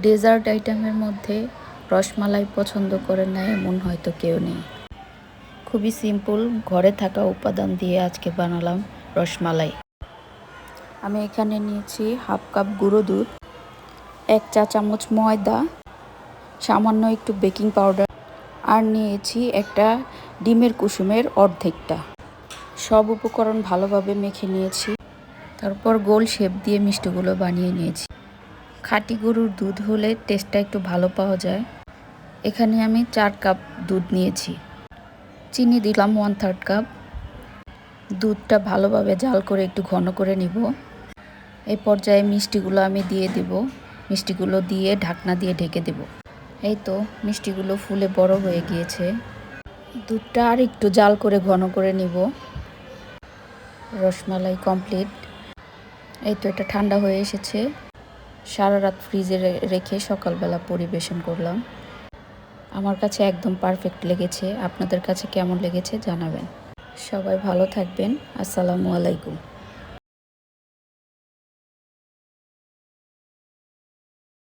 Dessert আইটেমের মধ্যে রসমালাই পছন্দ করে না এমন হয়তো কেউ নেই। খুবই সিম্পল ঘরে থাকা উপাদান দিয়ে আজকে বানালাম রসমালাই। আমি এখানে নিয়েছি হাফ কাপ গুঁড়ো দুধ, 1 চা চামচ ময়দা, সামান্য একটু বেকিং পাউডার আর নিয়েছি একটা ডিমের কুসুমের অর্ধেকটা। সব উপকরণ ভালোভাবে মেখে নিয়েছি। তারপর গোল শেপ দিয়ে মিষ্টিগুলো বানিয়ে নিয়েছি। খাঁটি গরুর দুধ হলে টেস্টটা একটু ভালো পাওয়া যায়। এখানে আমি 4 কাপ দুধ নিয়েছি। চিনি দিলাম 1/3 কাপ। দুধটা ভালোভাবে জাল করে একটু ঘন করে নিব। এই পর্যায়ে মিষ্টিগুলো আমি দিয়ে দেব। মিষ্টিগুলো দিয়ে ঢাকনা দিয়ে ঢেকে দেব। এই তো মিষ্টিগুলো ফুলে বড় হয়ে গিয়েছে। দুধটা আর একটু জাল করে ঘন করে নিব। রসমালাই কমপ্লিট। এই তো এটা ঠান্ডা হয়ে এসেছে। সারা রাত ফ্রিজে রেখে সকালবেলা পরিবেশন করলাম। আমার কাছে একদম পারফেক্ট লেগেছে। আপনাদের কাছে কেমন লেগেছে জানাবেন। সবাই ভালো থাকবেন। আসসালামু আলাইকুম।